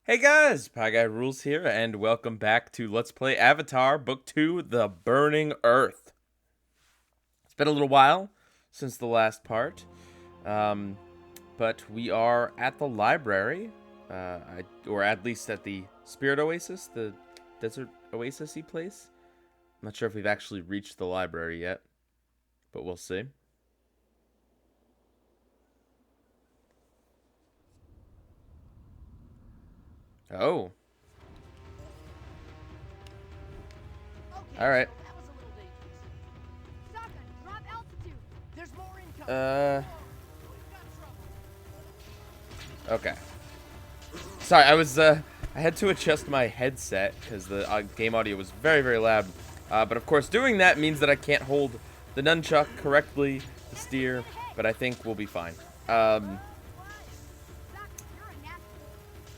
Hey guys, Pie Guy Rules here, and welcome back to Let's Play Avatar Book 2, The Burning Earth. It's been a little while since the last part, um, but we are at the library, or at least at the Spirit Oasis, the desert oasis-y place. I'm not sure if we've actually reached the library yet, but we'll see. Oh, Okay, alright. so that was a little dangerous. Shotgun, drop altitude. There's more incoming. We've got trouble. Okay. Sorry, I had to adjust my headset because the game audio was very, very loud. But of course, doing that means that I can't hold the nunchuck correctly to steer, but I think we'll be fine. Um,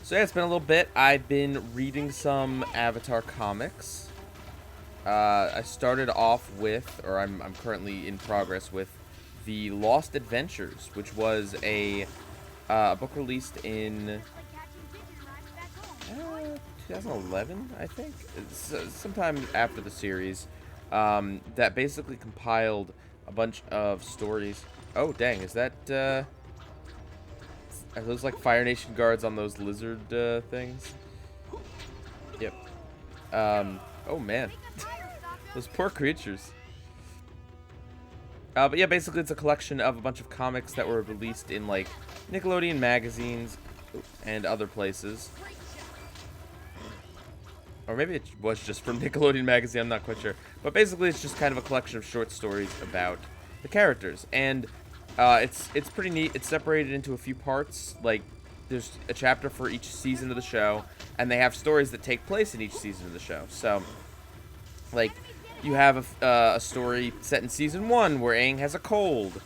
so yeah, it's been a little bit. I've been reading some Avatar comics. I started off with, or I'm currently in progress with, The Lost Adventures, which was a book released in 2011, I think. It's, sometime after the series, that basically compiled a bunch of stories. Oh, dang, is that, are those like Fire Nation guards on those lizard, things? Yep. Oh man. Those poor creatures. But yeah, basically it's a collection of a bunch of comics that were released in, like, Nickelodeon magazines and other places. Or maybe it was just from Nickelodeon magazine, I'm not quite sure. But basically it's just kind of a collection of short stories about the characters. And it's pretty neat. It's separated into a few parts. Like, there's a chapter for each season of the show, and they have stories that take place in each season of the show. So, like, you have a story set in season 1 where Aang has a cold.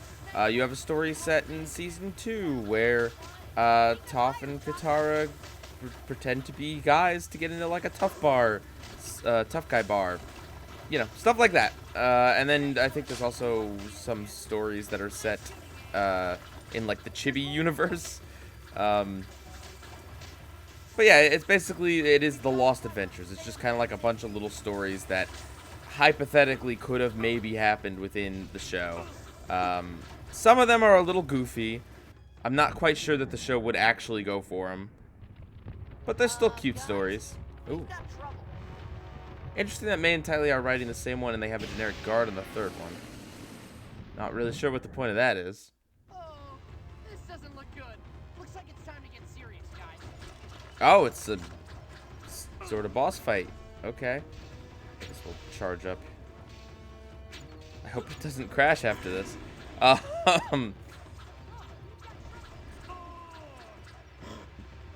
You have a story set in season 2 where Toph and Katara pretend to be guys to get into, like, a tough guy bar. You know, stuff like that. And then I think there's also some stories that are set in, like, the Chibi universe. But yeah, it is the Lost Adventures. It's just kind of like a bunch of little stories that hypothetically could have maybe happened within the show. Some of them are a little goofy. I'm not quite sure that the show would actually go for them. But they're still cute stories. Ooh. Interesting that May and Tylee are writing the same one and they have a generic guard on the third one. Not really sure what the point of that is. Oh, this doesn't look good. Looks like it's time to get serious, guys. Oh, it's a sort of boss fight. Okay. This will charge up. I hope it doesn't crash after this. Um,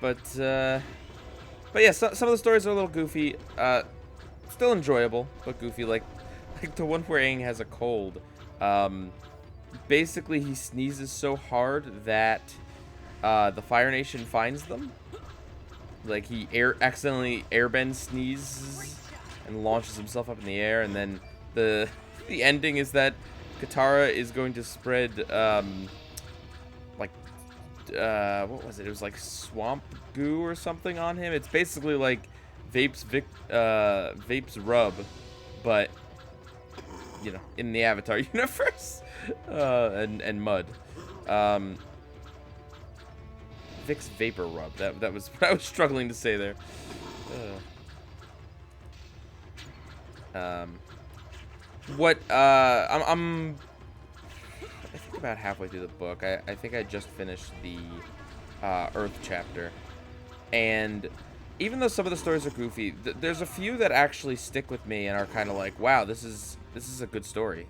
but yeah, some of the stories are a little goofy. Still enjoyable, but goofy. Like the one where Aang has a cold. Basically, he sneezes so hard that the Fire Nation finds them. Like, he accidentally airbends sneezes and launches himself up in the air, and then the ending is that Katara is going to spread like what was it? It was like swamp goo or something on him. It's basically like Vape's rub, but you know, in the Avatar universe, and mud. Vic's vapor rub. That was what I was struggling to say there. What I'm I think about halfway through the book. I think I just finished the Earth chapter, and even though some of the stories are goofy, there's a few that actually stick with me and are kind of like, wow, this is a good story.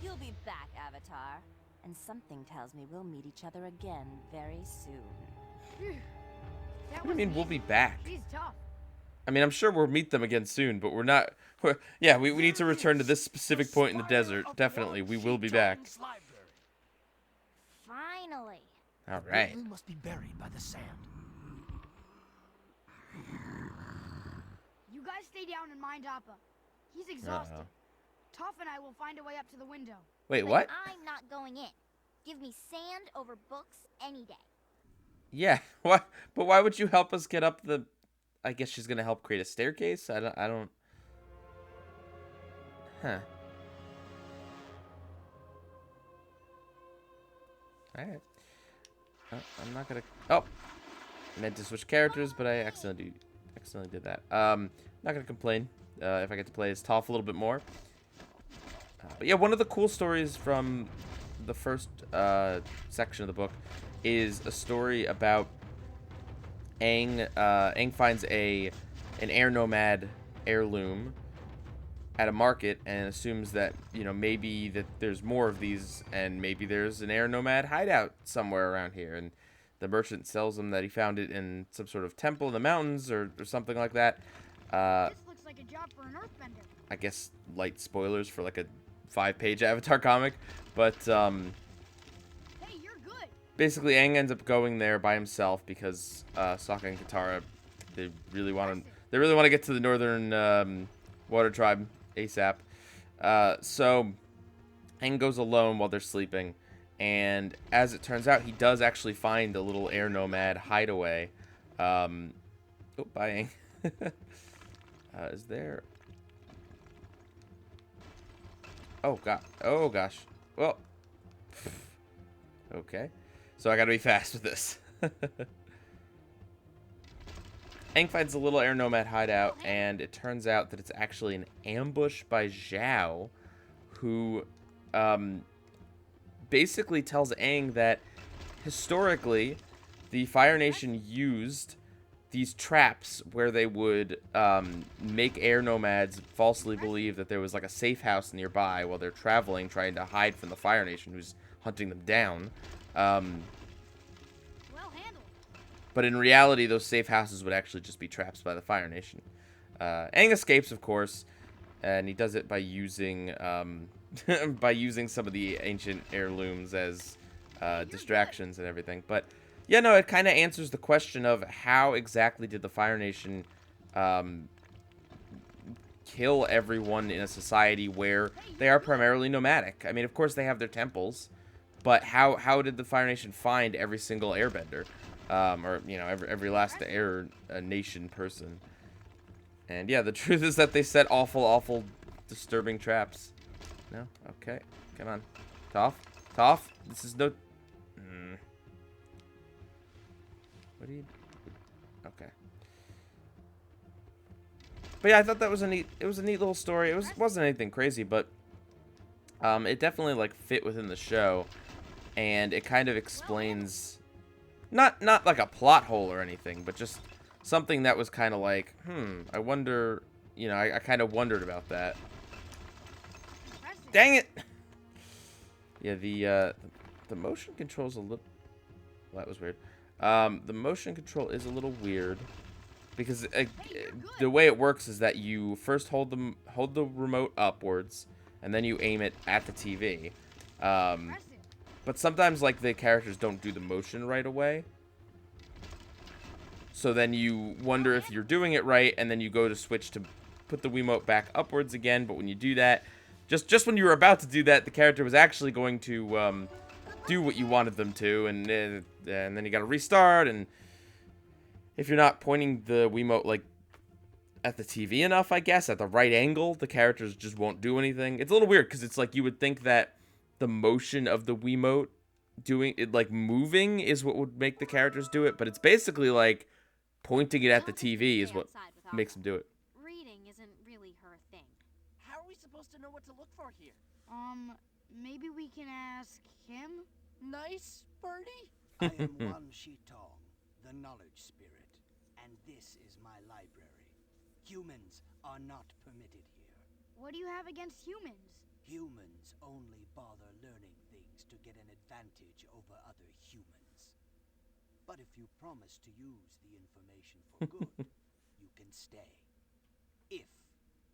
You'll be back, Avatar. And something tells me we'll meet each other again very soon. What do you mean we'll be back? He's tough. I mean, I'm sure we'll meet them again soon, but we're not. Yeah, we need to return to this specific point in the desert. Definitely, we will be back. Finally. All right. Building must be buried by the sand. You guys stay down and mind Appa. He's exhausted. Toph and I will find a way up to the window. Wait, But what? I'm not going in. Give me sand over books any day. Yeah. Why? But why would you help us get up the? I guess she's gonna help create a staircase. I don't. I don't. Huh. All right. I'm not gonna. Oh, I meant to switch characters, but I accidentally did that. Not gonna complain if I get to play as Toph a little bit more. But yeah, one of the cool stories from the first section of the book is a story about Aang. Aang finds an air nomad heirloom at a market and assumes that, you know, maybe that there's more of these and maybe there's an air nomad hideout somewhere around here. And the merchant sells him that he found it in some sort of temple in the mountains or something like that. This looks like a job for an earthbender. I guess light spoilers for like a 5-page Avatar comic, but Hey, you're good. basically Aang ends up going there by himself because Sokka and Katara they really want to get to the northern water tribe ASAP. So Aang goes alone while they're sleeping, and as it turns out, he does actually find a little air nomad hideaway. Oh, bye, Aang. Is there? Oh god. Oh gosh. Well. Okay. So I gotta be fast with this. Aang finds a little air nomad hideout, and it turns out that it's actually an ambush by Zhao, who basically tells Aang that historically the Fire Nation used these traps where they would make air nomads falsely believe that there was like a safe house nearby while they're traveling, trying to hide from the Fire Nation who's hunting them down. Well handled. But in reality, those safe houses would actually just be traps by the Fire Nation. Aang escapes, of course, and he does it by using by using some of the ancient heirlooms as distractions and everything. But yeah, no, it kind of answers the question of how exactly did the Fire Nation kill everyone in a society where they are primarily nomadic. I mean, of course they have their temples, but how did the Fire Nation find every single airbender? Or, you know, every last air nation person. And yeah, the truth is that they set awful, disturbing traps. No? Okay. Come on. Toph? Toph? This is no... What do you... Okay. But yeah, I thought that was a neat... It was a neat little story. It wasn't anything crazy, but... it definitely, like, fit within the show. And it kind of explains... Not like a plot hole or anything, but just something that was kind of like, I wonder... You know, I kind of wondered about that. Dang it! Yeah, the motion control's a little... Well, that was weird. The motion control is a little weird because the way it works is that you first hold the remote upwards and then you aim it at the TV. But sometimes like the characters don't do the motion right away. So then you wonder if you're doing it right, and then you go to switch to put the Wiimote back upwards again. But when you do that, just when you were about to do that, the character was actually going to do what you wanted them to, and then you got to restart. And if you're not pointing the Wiimote like at the TV enough, I guess at the right angle, the characters just won't do anything. It's a little weird because it's like you would think that the motion of the Wiimote doing it, like moving, is what would make the characters do it, but it's basically like pointing it at the TV is what makes them do it. Reading isn't really her thing. How are we supposed to know what to look for here? Maybe we can ask him? Nice, Birdie? I am Wan Shitong, the knowledge spirit, and this is my library. Humans are not permitted here. What do you have against humans? Humans only bother learning things to get an advantage over other humans. But if you promise to use the information for good, you can stay. If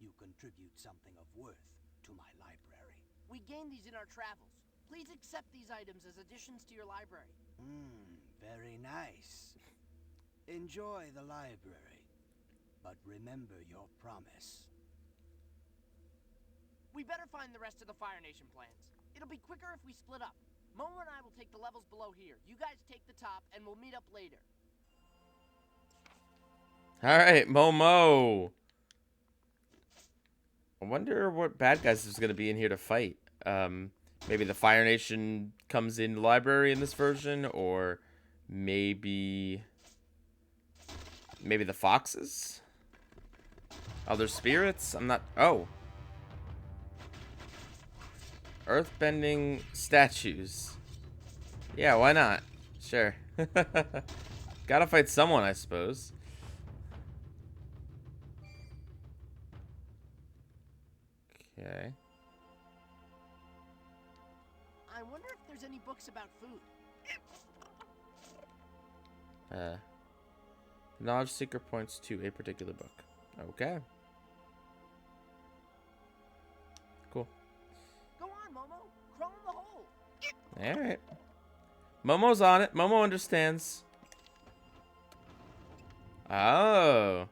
you contribute something of worth to my library. We gained these in our travels. Please accept these items as additions to your library. Very nice. Enjoy the library, but remember your promise. We better find the rest of the Fire Nation plans. It'll be quicker if we split up. Momo and I will take the levels below here. You guys take the top, and we'll meet up later. All right, Momo. I wonder what bad guys is going to be in here to fight. Maybe the Fire Nation comes in the library in this version, or maybe the foxes. Other spirits? I'm not... Oh. Earthbending statues. Yeah, why not? Sure. Gotta fight someone, I suppose. Okay. I wonder if there's any books about food. Knowledge seeker points to a particular book. Okay. Cool. Go on, Momo. Crawl in the hole. Alright. Momo's on it. Momo understands. Oh.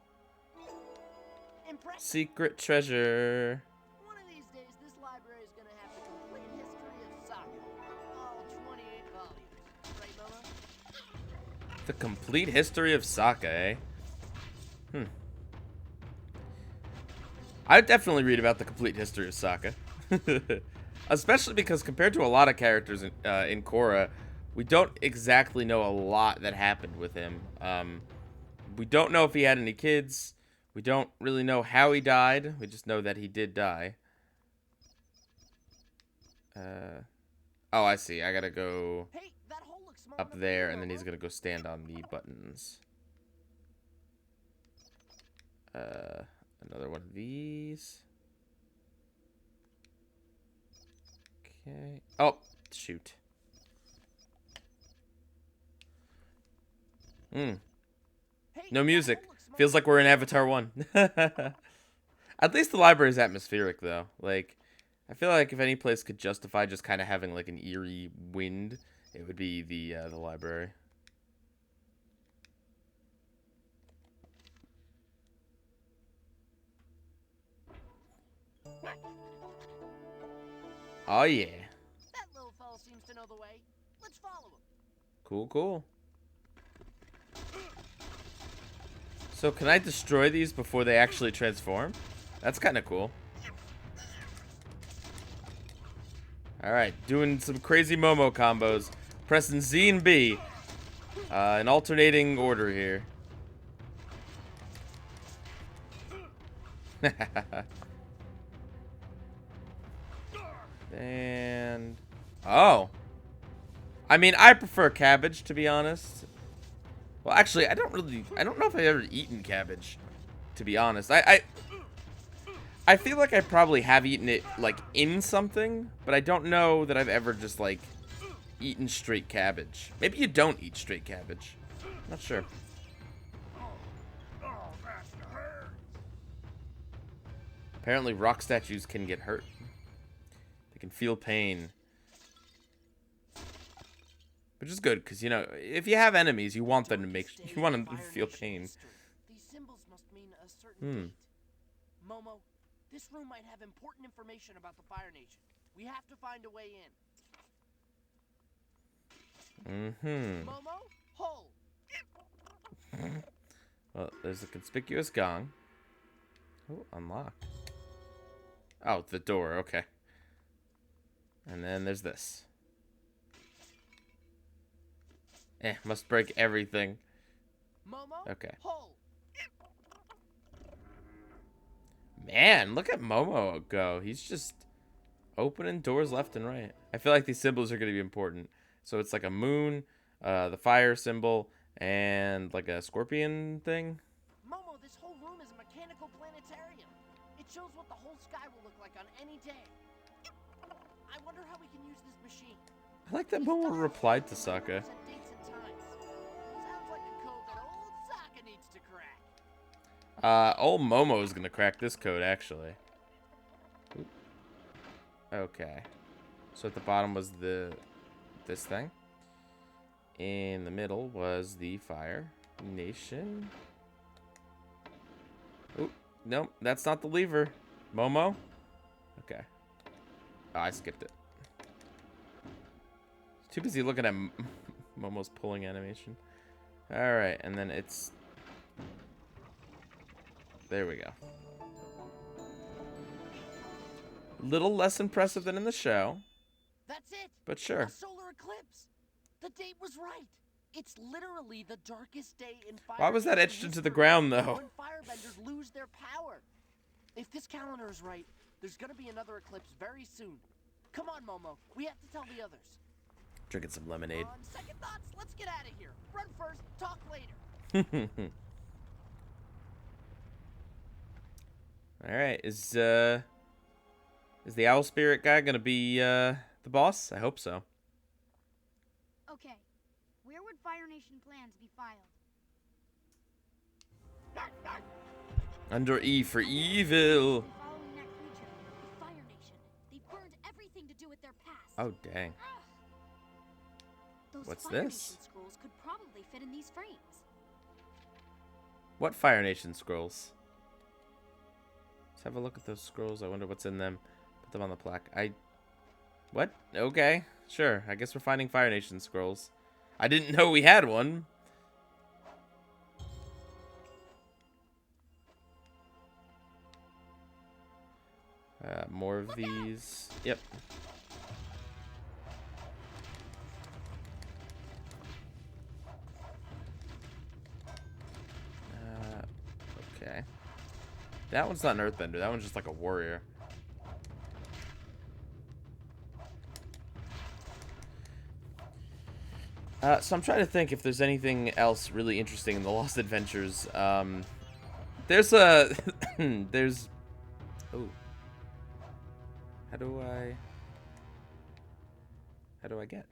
Impressive. Secret treasure. One of these days, this library is gonna have the complete history of Saga. All 28 volumes. Right, Momo? The complete history of Sokka, eh? I'd definitely read about the complete history of Sokka. Especially because compared to a lot of characters in Korra, we don't exactly know a lot that happened with him. We don't know if he had any kids. We don't really know how he died. We just know that he did die. Oh, I see. I gotta go Hey, that hole looks small up enough there, for you, and then he's Momo. gonna go stand on the buttons. Another one of these. Okay. Oh, shoot. Hey, No that music. hole looks small Feels like enough we're for in you, Avatar Momo. 1. At least the library is atmospheric, though. Like, I feel like if any place could justify just kind of having, like, an eerie wind, it would be the library. Oh, yeah. That little fellow seems to know the way. Let's follow him. Cool, cool. So, can I destroy these before they actually transform? That's kind of cool. Alright, doing some crazy Momo combos. Pressing Z and B. In alternating order here. And... Oh. I mean, I prefer cabbage, to be honest. Well, actually, I don't know if I've ever eaten cabbage, to be honest. I feel like I probably have eaten it, like, in something, but I don't know that I've ever just, like, eaten straight cabbage. Maybe you don't eat straight cabbage. Not sure. Apparently, rock statues can get hurt. They can feel pain. Which is good, because, you know, if you have enemies, you want them to feel pain. These symbols must mean a certain date. Momo, this room might have important information about the Fire Nation. We have to find a way in. Momo, hole. Well, there's a conspicuous gong. Oh, unlocked. Oh, the door, okay. And then there's this. Must break everything. Momo, Okay. hole. Man, look at Momo go. He's just opening doors left and right. I feel like these symbols are going to be important. So it's like a moon, the fire symbol, and like a scorpion thing. Momo, this whole room is a mechanical planetarium. It shows what the whole sky will look like on any day. I wonder how we can use this machine. I like that Momo replied to Sokka. Set dates and times. Sounds like a code that old Sokka needs to crack. Old Momo is going to crack this code, actually. Oop. Okay. So at the bottom was this thing. In the middle was the Fire Nation. Oop. Nope, that's not the lever. Momo? Okay. Oh, I skipped it. Too busy looking at Momo's pulling animation. Alright, and then it's... There we go. Little less impressive than in the show, That's it. but sure. A solar eclipse. The date was right. It's literally the darkest day in Fire Why was that Nation etched into the history, ground, though? when firebenders lose their power. If this calendar is right, there's gonna be another eclipse very soon. Come on, Momo. We have to tell the others. Drinking some lemonade. On second thoughts, let's get out of here. Run first, talk later. Alright, is the owl spirit guy gonna be the boss? I hope so. Okay. Where would Fire Nation plans be filed? Under E for evil. Following that creature. The Fire Nation. They burned everything to do with their past. Oh, dang. Those What's Fire this? Nation scrolls could probably fit in these frames. What Fire Nation scrolls? Let's have a look at those scrolls. I wonder what's in them. Put them on the plaque. What? Okay. Sure. I guess we're finding Fire Nation scrolls. I didn't know we had one. More of these. Yep. Okay. That one's not an earthbender. That one's just like a warrior. So I'm trying to think if there's anything else really interesting in the Lost Adventures. There's a... there's... Oh. How do I get?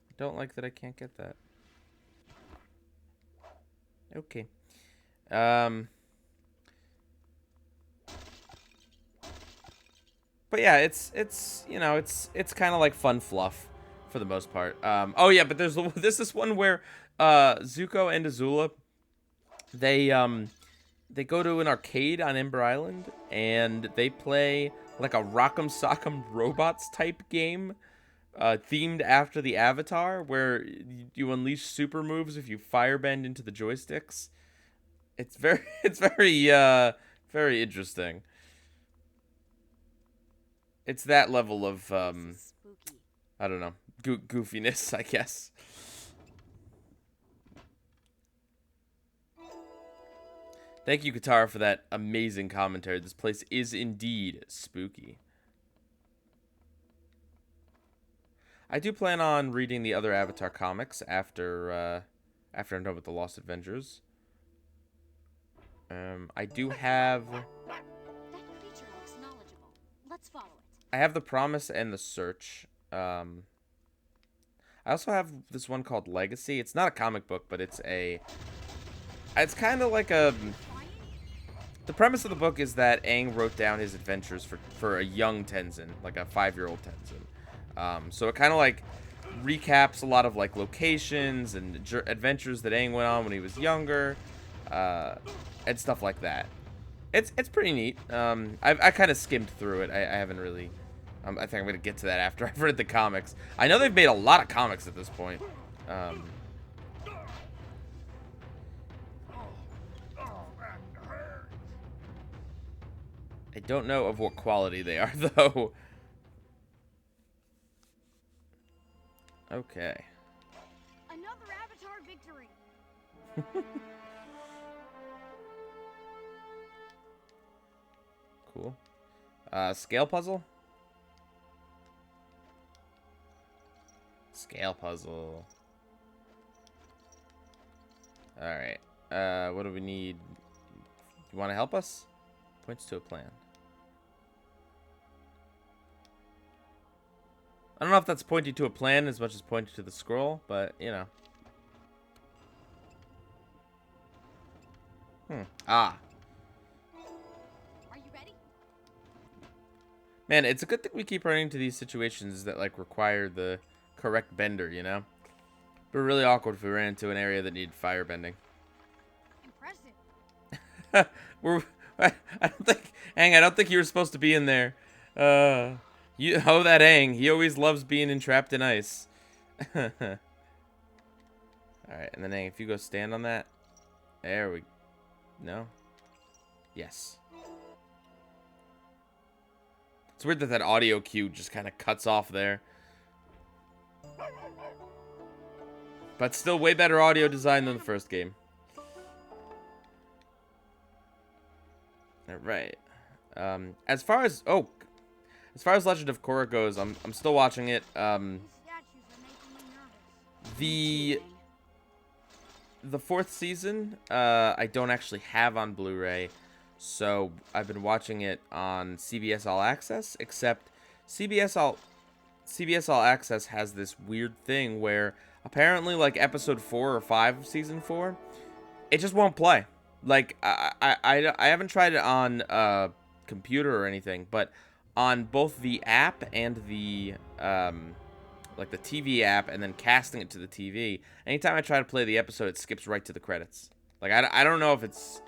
I don't like that I can't get that. Okay. But yeah, it's you know, it's kind of like fun fluff for the most part. Oh yeah, but there's this one where Zuko and Azula, they go to an arcade on Ember Island and they play like a Rock'em Sock'em Robots type game, themed after the Avatar, where you unleash super moves if you firebend into the joysticks. It's very very interesting. It's that level of This is spooky. I don't know, goofiness, I guess. Thank you, Katara, for that amazing commentary. This place is indeed spooky. I do plan on reading the other Avatar comics after I'm done with the Lost Adventures. I do have... That creature looks knowledgeable. Let's follow it. I have The Promise and The Search. I also have this one called Legacy. It's not a comic book, but it's kind of like a... The premise of the book is that Aang wrote down his adventures for a young Tenzin, like a 5-year-old Tenzin. So it kind of like recaps a lot of like locations and adventures that Aang went on when he was younger, and stuff like that. It's pretty neat. I kind of skimmed through it. I haven't really. I think I'm gonna get to that after I've read the comics. I know they've made a lot of comics at this point. I don't know of what quality they are, though. Okay. Another Avatar victory. Cool. Scale puzzle? Scale puzzle. Alright. What do we need? You want to help us? Points to a plan. I don't know if that's pointing to a plan as much as pointing to the scroll, but, you know. Ah. Are you ready? Man, it's a good thing we keep running into these situations that, like, require the correct bender, you know? It would be really awkward if we ran into an area that needed fire bending. Impressive. I don't think... Hang, I don't think you were supposed to be in there. You oh that Aang. He always loves being entrapped in ice. All right, and then Aang, if you go stand on that, there we. No. Yes. It's weird that that audio cue just kind of cuts off there. But still way better audio design than the first game. All right. As far as Legend of Korra goes, I'm still watching it. These statues are making me nervous. The fourth season, I don't actually have on Blu-ray, so I've been watching it on CBS All Access. Except CBS All Access has this weird thing where apparently, like episode 4 or 5 of season 4, it just won't play. Like I haven't tried it on computer or anything, but on both the app and the like the TV app, and then casting it to the TV, anytime I try to play the episode, it skips right to the credits. Like I don't know if it's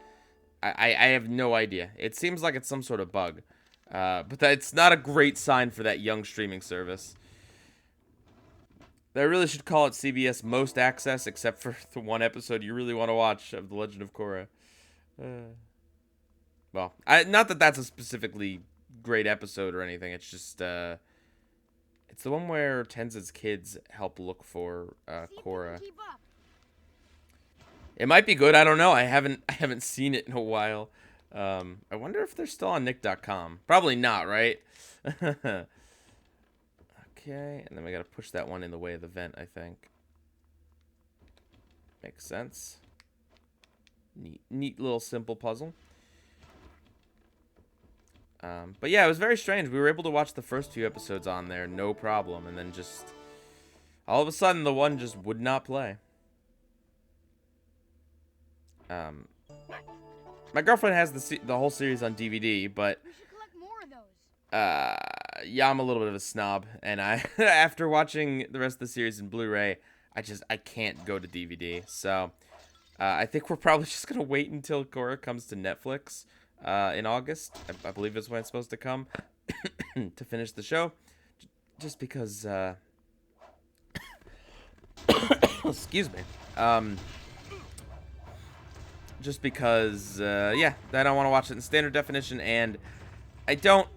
I have no idea. It seems like it's some sort of bug, but it's not a great sign for that young streaming service. They really should call it CBS Most Access, except for the one episode you really want to watch of The Legend of Korra. Well, not that that's a specifically great episode or anything. It's just, it's the one where Tenzin's kids help look for See if you can Korra. keep up. It might be good. I don't know. I haven't seen it in a while. I wonder if they're still on Nick.com. Probably not, right? Okay, and then we gotta push that one in the way of the vent, I think. Makes sense. Neat little simple puzzle. But yeah, it was very strange. We were able to watch the first few episodes on there, no problem, and then just all of a sudden the one just would not play. My girlfriend has the whole series on DVD, but We should collect more of those. yeah, I'm a little bit of a snob, and I after watching the rest of the series in Blu-ray, I can't go to DVD. So I think we're probably just gonna wait until Korra comes to Netflix in August. I believe is when it's supposed to come to finish the show, just because. Excuse me. Just because, yeah, I don't want to watch it in standard definition, and I don't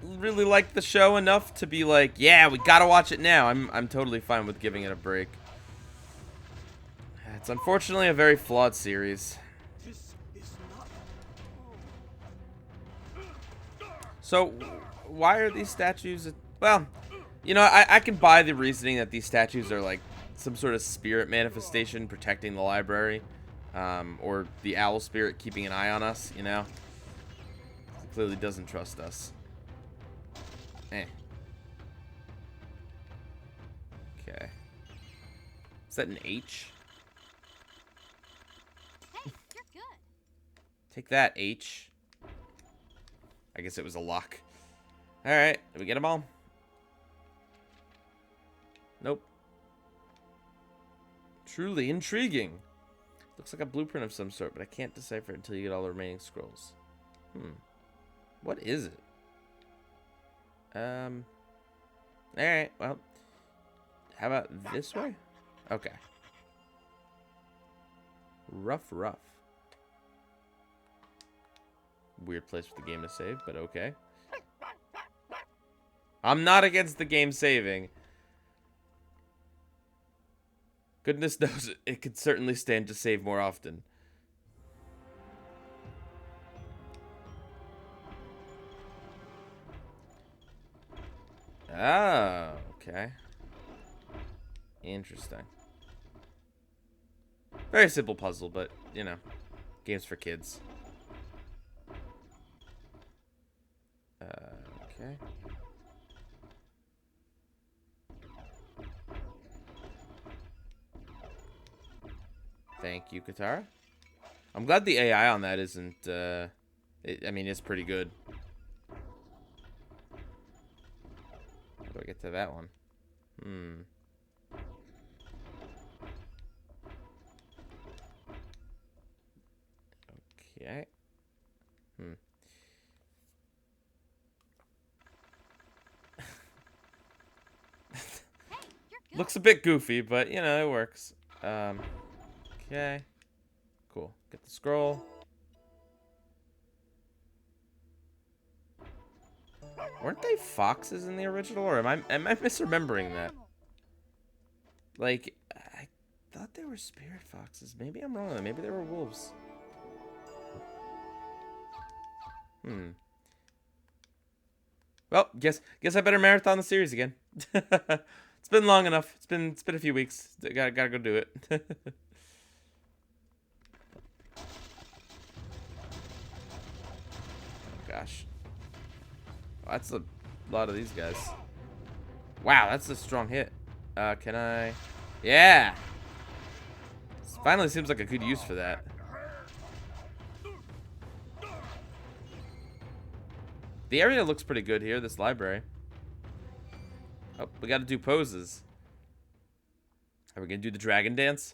really like the show enough to be like, yeah, we gotta watch it now. I'm totally fine with giving it a break. It's unfortunately a very flawed series. So, why are these statues? Well, you know, I can buy the reasoning that these statues are like some sort of spirit manifestation protecting the library. Or the owl spirit keeping an eye on us, you know? It clearly doesn't trust us. Eh. Okay. Is that an H? Hey, you're good. Take that, H. I guess it was a lock. Alright, did we get them all? Nope. Truly intriguing. Looks like a blueprint of some sort, but I can't decipher it until you get all the remaining scrolls. What is it? Alright, well. How about this way? Okay. Rough. Weird place for the game to save, but okay. I'm not against the game saving. Goodness knows it could certainly stand to save more often. Oh, okay. Interesting. Very simple puzzle, but, you know, games for kids. Okay. Thank you, Katara. I'm glad the AI on that isn't, I mean, it's pretty good. How do I get to that one? Okay. Looks a bit goofy, but, you know, it works. Okay. Cool. Get the scroll. Weren't they foxes in the original, or am I misremembering that? Like, I thought they were spirit foxes. Maybe I'm wrong. Maybe they were wolves. Well, guess I better marathon the series again. It's been long enough. It's been a few weeks. Gotta go do it. Oh, gosh. Oh, that's a lot of these guys. Wow, that's a strong hit. Can I? Yeah. This finally seems like a good use for that. The area looks pretty good here, this library. Oh, we gotta do poses. Are we gonna do the dragon dance?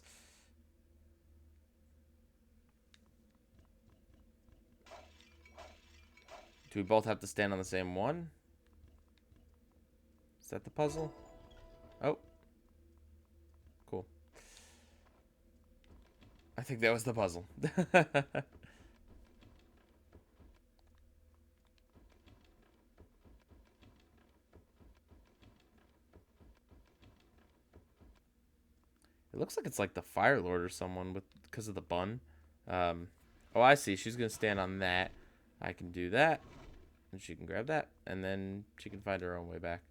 Do we both have to stand on the same one? Is that the puzzle? Oh. Cool. I think that was the puzzle. It looks like it's like the Fire Lord or someone because of the bun. Oh, I see. She's gonna stand on that. I can do that, and she can grab that, and then she can find her own way back.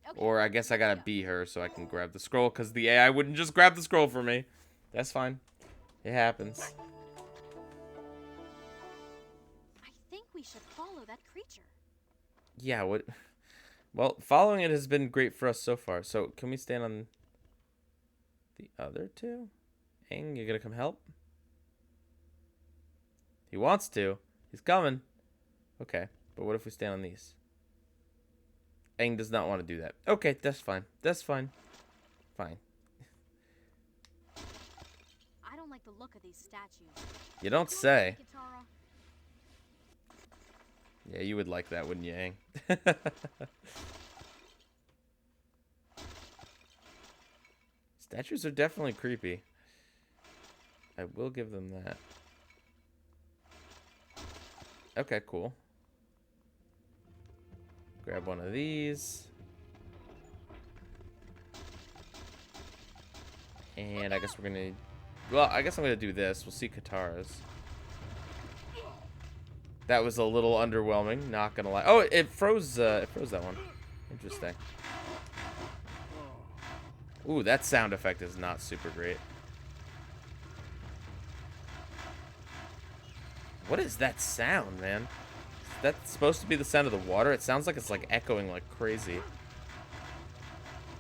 Okay. Or I guess I gotta be her so I can grab the scroll, because the AI wouldn't just grab the scroll for me. That's fine. It happens. I think we should follow that creature. Yeah. What? Well, following it has been great for us so far. So can we stand on the other two? Aang, you gonna come help? He wants to. He's coming. Okay, but what if we stand on these? Aang does not want to do that. Okay, that's fine. That's fine. Fine. I don't like the look of these statues. You don't say. Katara. Yeah, you would like that, wouldn't you, Aang? Statues are definitely creepy. I will give them that. Okay, cool. Grab one of these. And I guess we're gonna... Well, I guess I'm gonna do this. We'll see Katara's. That was a little underwhelming, not gonna lie. Oh, it froze that one. Interesting. Ooh, that sound effect is not super great. What is that sound, man? Is that supposed to be the sound of the water? It sounds like it's like echoing like crazy.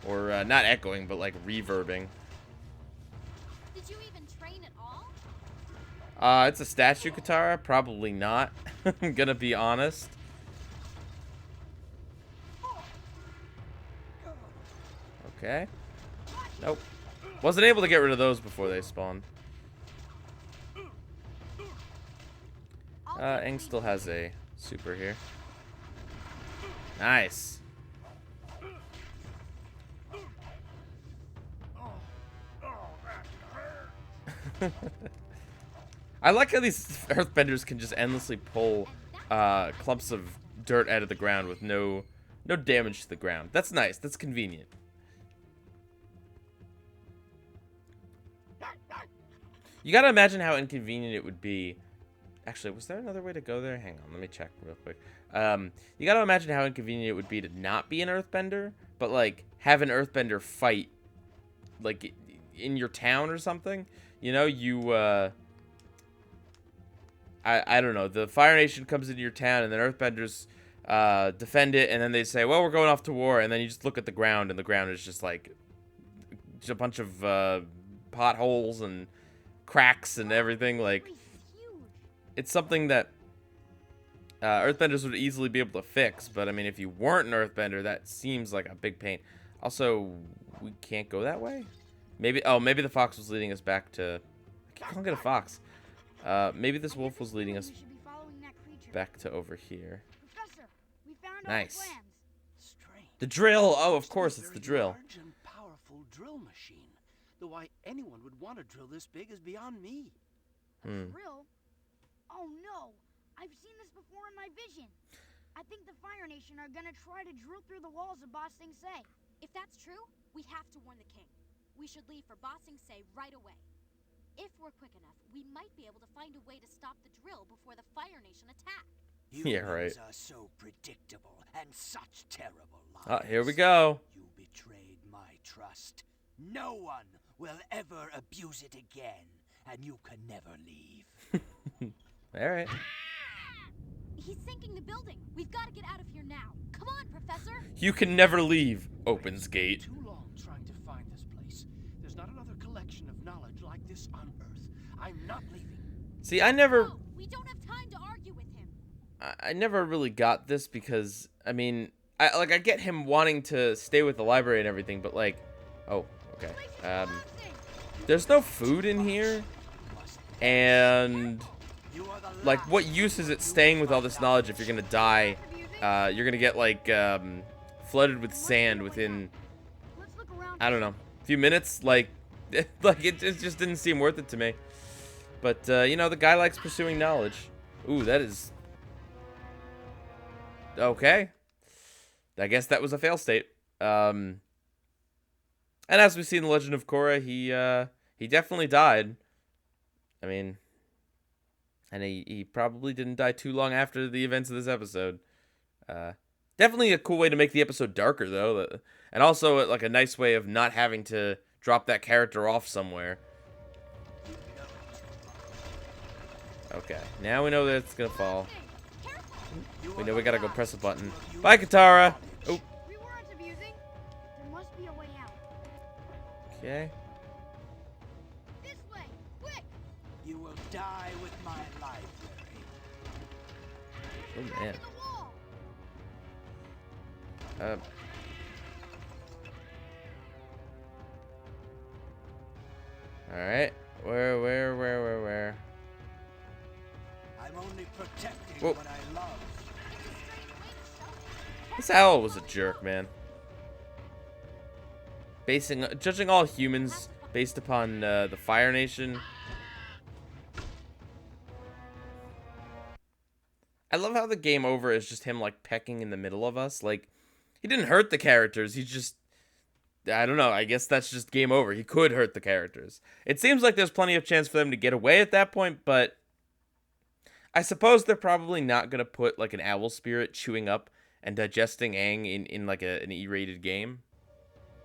Or not echoing, but like reverbing. Did you even train at all? It's a statue, Katara? Probably not. I'm gonna be honest. Okay. Nope. Wasn't able to get rid of those before they spawned. Aang still has a super here. Nice. I like how these earthbenders can just endlessly pull clumps of dirt out of the ground with no damage to the ground. That's nice. That's convenient. You gotta imagine how inconvenient it would be. Actually, was there another way to go there? Hang on, let me check real quick. You gotta imagine how inconvenient it would be to not be an earthbender, but like have an earthbender fight like in your town or something. You know, you I don't know. The Fire Nation comes into your town, and then earthbenders defend it, and then they say, "Well, we're going off to war," and then you just look at the ground, and the ground is just like a bunch of potholes and cracks and everything. Like, it's something that earthbenders would easily be able to fix, but I mean, if you weren't an earthbender, that seems like a big pain. Also, we can't go that way. Maybe the fox was leading us back to... I keep calling it a fox. Maybe this wolf was leading us back to over here. Professor, we found Nice. our plans. Strange. The drill! Oh, of course, it's the drill. Large and powerful old drill machine. Though why anyone would want a drill this big is beyond me. Drill? Oh no! I've seen this before in my vision. I think the Fire Nation are gonna try to drill through the walls of Ba Sing Se. If that's true, we have to warn the king. We should leave for Ba Sing Se right away. If we're quick enough, we might be able to find a way to stop the drill before the Fire Nation attack. Yeah, right. Humans are so predictable and such terrible liars. Here we go. You betrayed my trust. No one will ever abuse it again, and you can never leave. All right. He's sinking the building. We've got to get out of here now. Come on, Professor. You can never leave. Opens gate. Too long trying to find this place. There's not another collection of knowledge like this on Earth. I'm not leaving. See, I never... No, we don't have time to argue with him. I never really got this because, I mean, I get him wanting to stay with the library and everything, but like, oh, okay. There's no food in here, and like, what use is it staying with all this knowledge if you're gonna die? You're gonna get like flooded with sand within, I don't know, a few minutes. Like, it just didn't seem worth it to me. But you know, the guy likes pursuing knowledge. Ooh, that is. Okay. I guess that was a fail state. And as we see in The Legend of Korra, he definitely died. I mean, and he probably didn't die too long after the events of this episode. Definitely a cool way to make the episode darker, though. And also, like, a nice way of not having to drop that character off somewhere. Okay, now we know that it's gonna fall. We know we gotta go press a button. Bye, Katara! Oh. We weren't abusing. There must be a way out. Okay. This way, quick! You will die with my library. Oh, man. The wall. Alright. Where? I'm only protecting Whoa. what I love. This owl was a jerk, man. Judging all humans based upon the Fire Nation. I love how the game over is just him, like, pecking in the middle of us. Like, he didn't hurt the characters. He just... I don't know. I guess that's just game over. He could hurt the characters. It seems like there's plenty of chance for them to get away at that point, but... I suppose they're probably not going to put, like, an owl spirit chewing up and digesting Aang in like, an E-rated game.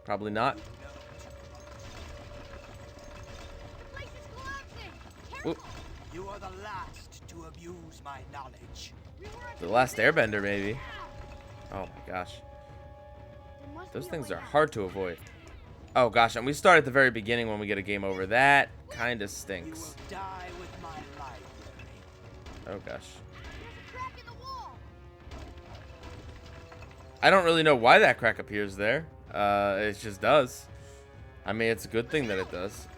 Probably not. The place is collapsing. Oop. You are the last to abuse my knowledge. We weren't The Last Airbender, maybe. Oh, my gosh. There must Those be a things way are out. hard to avoid. Oh, gosh, and we start at the very beginning when we get a game over. That kind of You stinks. will die with my library. Oh, gosh. There's a crack in the wall. I don't really know why that crack appears there. It just does. I mean, it's a good thing that it does.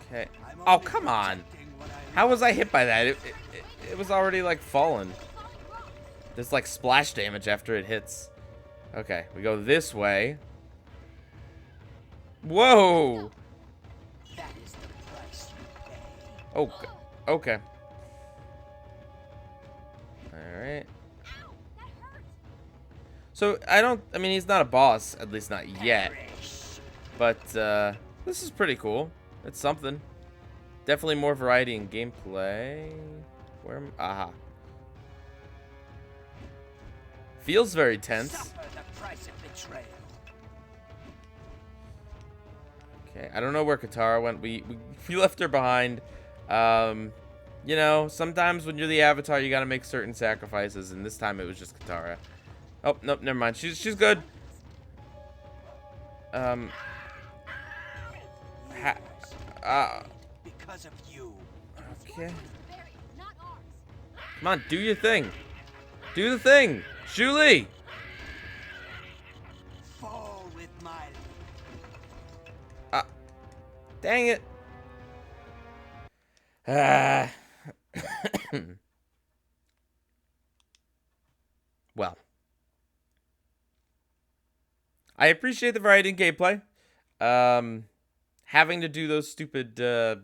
Okay. I'm Oh, only come on. protecting what I How love. was I hit by that? It was already, like, fallen. There's, like, splash damage after it hits. Okay, we go this way. Whoa! That is the price you pay. Oh, okay. Alright. Ow, that hurt. So, I mean, he's not a boss, at least not yet. Perish. But, this is pretty cool. It's something. Definitely more variety in gameplay. Where am... Aha. Feels very tense. Suffer the price of betrayal. Okay, I don't know where Katara went. We left her behind. You know, sometimes when you're the Avatar, you gotta make certain sacrifices, and this time it was just Katara. Oh, nope, never mind. She's good. Because of you. Okay. Very, not ours. Come on, do your thing. Do the thing. Shuli! Fall with my Dang it. Ah. Well. I appreciate the variety in gameplay. having to do those stupid the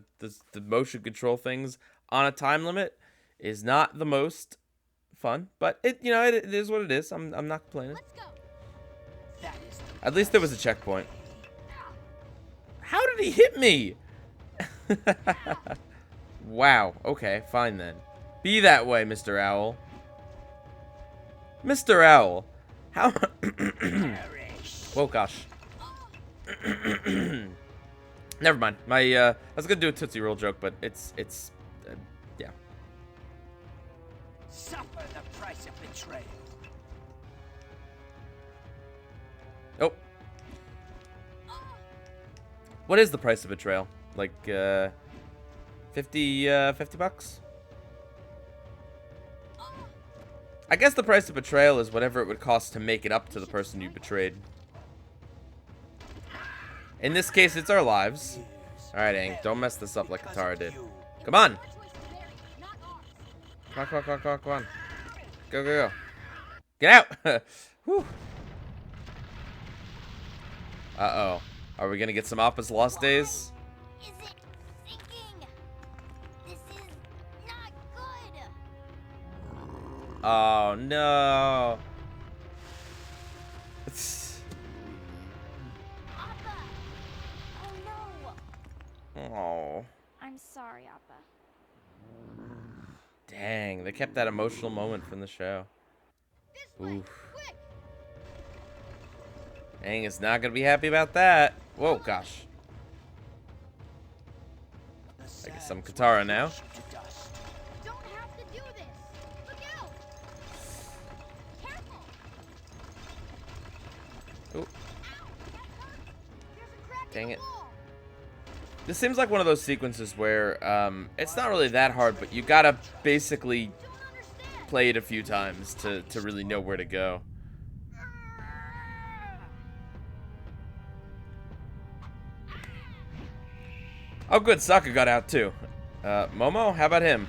motion control things on a time limit is not the most fun, but it is what it is. I'm not complaining. Let's go. That is the At least there was a checkpoint. How did he hit me? Wow. Okay, fine then. Be that way, Mr. Owl. Mr. Owl. How? Oh gosh. Never mind. I was gonna do a Tootsie Roll joke, but it's yeah. Suffer the price of betrayal. Oh. What is the price of betrayal? Like 50 bucks? I guess the price of betrayal is whatever it would cost to make it up to the person you betrayed. In this case, it's our lives. Alright, Aang, don't mess this up like Katara did. Come on! Our choice to bury, not ours. Come on. Go. Get out! Whew. Uh-oh. Are we gonna get some Appa's Lost Days? Is it sinking? This is not good. Oh, no. Appa. Oh no. Oh. I'm sorry, Appa. Dang, they kept that emotional moment from the show. This way, Oof. quick. Aang is not gonna be happy about that. Whoa, gosh. I guess I'm Katara now. Don't have to do this. Look out. Careful. Ooh, Ow, that hurt. There's a crack Dang in it. the wall. this seems like one of those sequences where it's not really that hard, but you gotta basically Don't understand. play it a few times to really know where to go. Oh, good, Sokka got out too. Momo, how about him?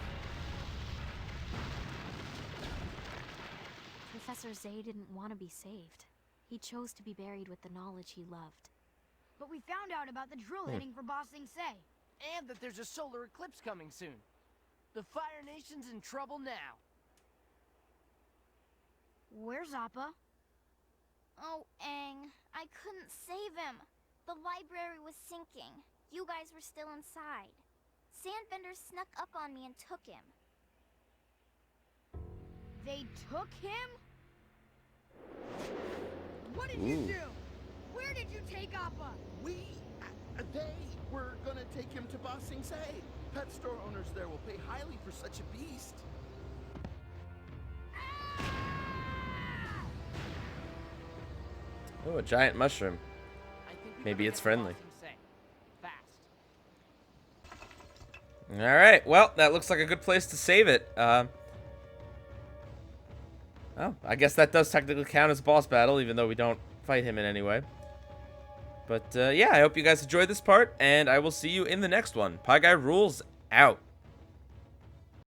Professor Zay didn't want to be saved. He chose to be buried with the knowledge he loved. But we found out about the drill heading for Ba Sing Se. And that there's a solar eclipse coming soon. The Fire Nation's in trouble now. Where's Appa? Oh, Aang, I couldn't save him. The library was sinking. You guys were still inside. Sandbender snuck up on me and took him. They took him? What did Ooh. you do? Where did you take Appa? They were gonna take him to Ba Sing Se. Pet store owners there will pay highly for such a beast. Oh, a giant mushroom. I think we Maybe better it's get friendly. Ba Sing Se. Fast. Alright, well, that looks like a good place to save it. Oh, I guess that does technically count as a boss battle, even though we don't fight him in any way. But, yeah, I hope you guys enjoyed this part, and I will see you in the next one. Pie Guy rules out.